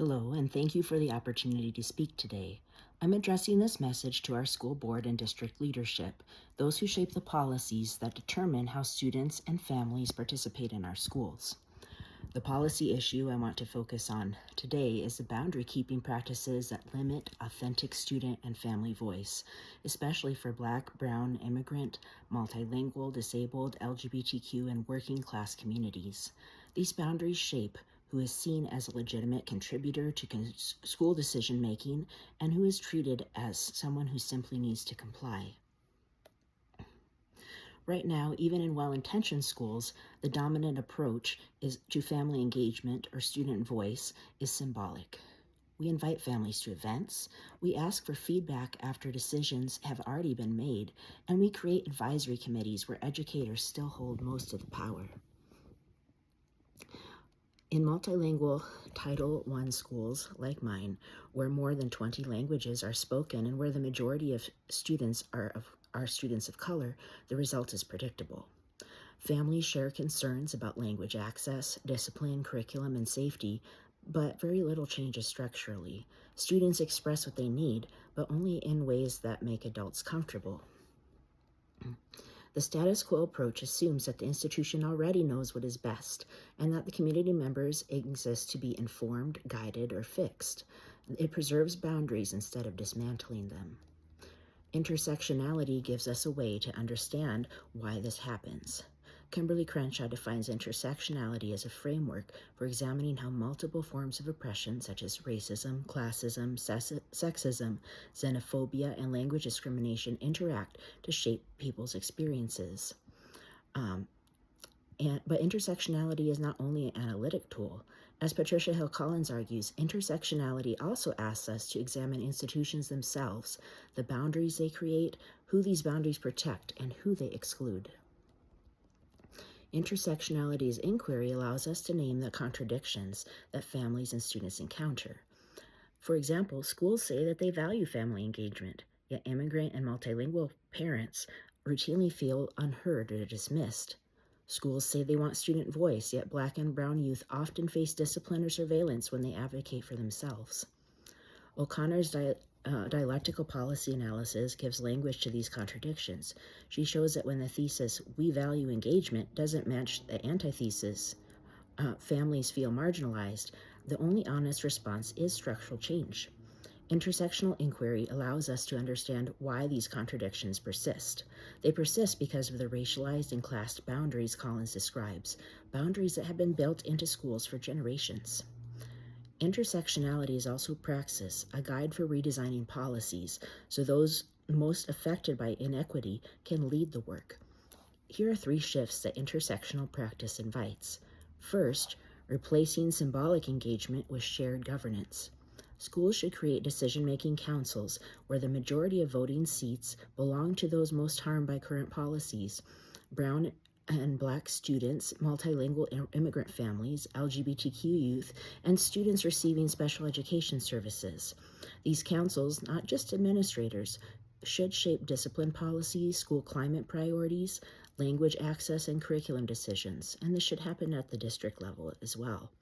Hello, and thank you for the opportunity to speak today. I'm addressing this message to our school board and district leadership, those who shape the policies that determine how students and families participate in our schools. The policy issue I want to focus on today is the boundary keeping practices that limit authentic student and family voice, especially for Black, Brown, immigrant, multilingual, disabled, LGBTQ, and working class communities. These boundaries shape who is seen as a legitimate contributor to school decision making and who is treated as someone who simply needs to comply. Right now, even in well-intentioned schools, the dominant approach is to family engagement or student voice is symbolic. We invite families to events, we ask for feedback after decisions have already been made, and we create advisory committees where educators still hold most of the power. In multilingual Title I schools like mine, where more than 20 languages are spoken and where the majority of students are students of color, the result is predictable. Families share concerns about language access, discipline, curriculum, and safety, but very little changes structurally. Students express what they need, but only in ways that make adults comfortable. The status quo approach assumes that the institution already knows what is best and that the community members exist to be informed, guided, or fixed. It preserves boundaries instead of dismantling them. Intersectionality gives us a way to understand why this happens. Kimberly Crenshaw defines intersectionality as a framework for examining how multiple forms of oppression, such as racism, classism, sexism, xenophobia, and language discrimination interact to shape people's experiences. But intersectionality is not only an analytic tool. As Patricia Hill Collins argues, intersectionality also asks us to examine institutions themselves, the boundaries they create, who these boundaries protect, and who they exclude. Intersectionality's inquiry allows us to name the contradictions that families and students encounter. For example, schools say that they value family engagement, yet immigrant and multilingual parents routinely feel unheard or dismissed. Schools say they want student voice, yet Black and Brown youth often face discipline or surveillance when they advocate for themselves. O'Connor's dialectical policy analysis gives language to these contradictions. She shows that when the thesis, "we value engagement," doesn't match the antithesis, "families feel marginalized," the only honest response is structural change. Intersectional inquiry allows us to understand why these contradictions persist. They persist because of the racialized and classed boundaries Collins describes, boundaries that have been built into schools for generations. Intersectionality is also praxis, a guide for redesigning policies, so those most affected by inequity can lead the work. Here are 3 shifts that intersectional practice invites. First, replacing symbolic engagement with shared governance. Schools should create decision-making councils where the majority of voting seats belong to those most harmed by current policies: Brown and Black students, multilingual immigrant families, LGBTQ youth, and students receiving special education services. These councils, not just administrators, should shape discipline policies, school climate priorities, language access, and curriculum decisions, and this should happen at the district level as well.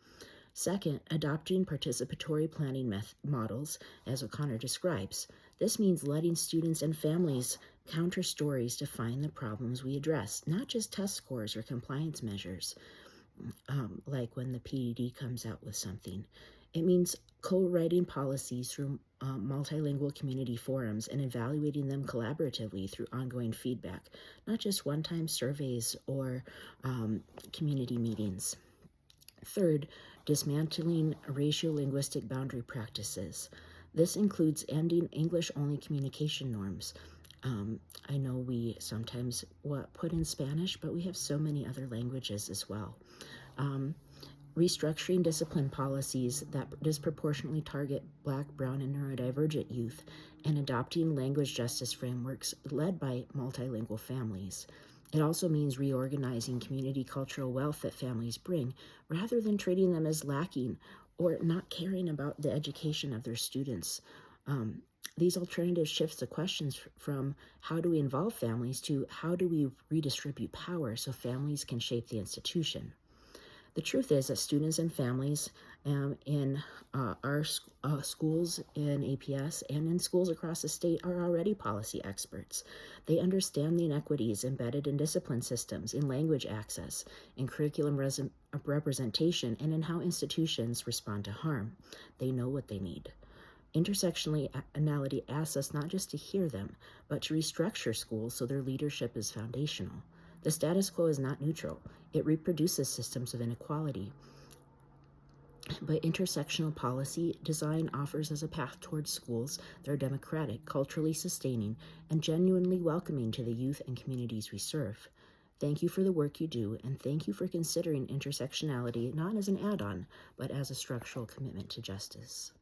Second, adopting participatory planning models, as O'Connor describes. This means letting students and families counter stories to find the problems we address, not just test scores or compliance measures, like when the PED comes out with something. It means co-writing policies through multilingual community forums and evaluating them collaboratively through ongoing feedback, not just one-time surveys or community meetings. Third, dismantling racial-linguistic boundary practices. This includes ending English-only communication norms. I know we sometimes put in Spanish, but we have so many other languages as well. Restructuring discipline policies that disproportionately target Black, Brown, and neurodivergent youth, and adopting language justice frameworks led by multilingual families. It also means reorganizing community cultural wealth that families bring, rather than treating them as lacking or not caring about the education of their students. These alternatives shift the questions from how do we involve families to how do we redistribute power so families can shape the institution. The truth is that students and families in our schools in APS and in schools across the state are already policy experts. They understand the inequities embedded in discipline systems, in language access, in curriculum representation, and in how institutions respond to harm. They know what they need. Intersectionality asks us not just to hear them, but to restructure schools so their leadership is foundational. The status quo is not neutral. It reproduces systems of inequality. But intersectional policy design offers us a path towards schools that are democratic, culturally sustaining, and genuinely welcoming to the youth and communities we serve. Thank you for the work you do, and thank you for considering intersectionality not as an add-on, but as a structural commitment to justice.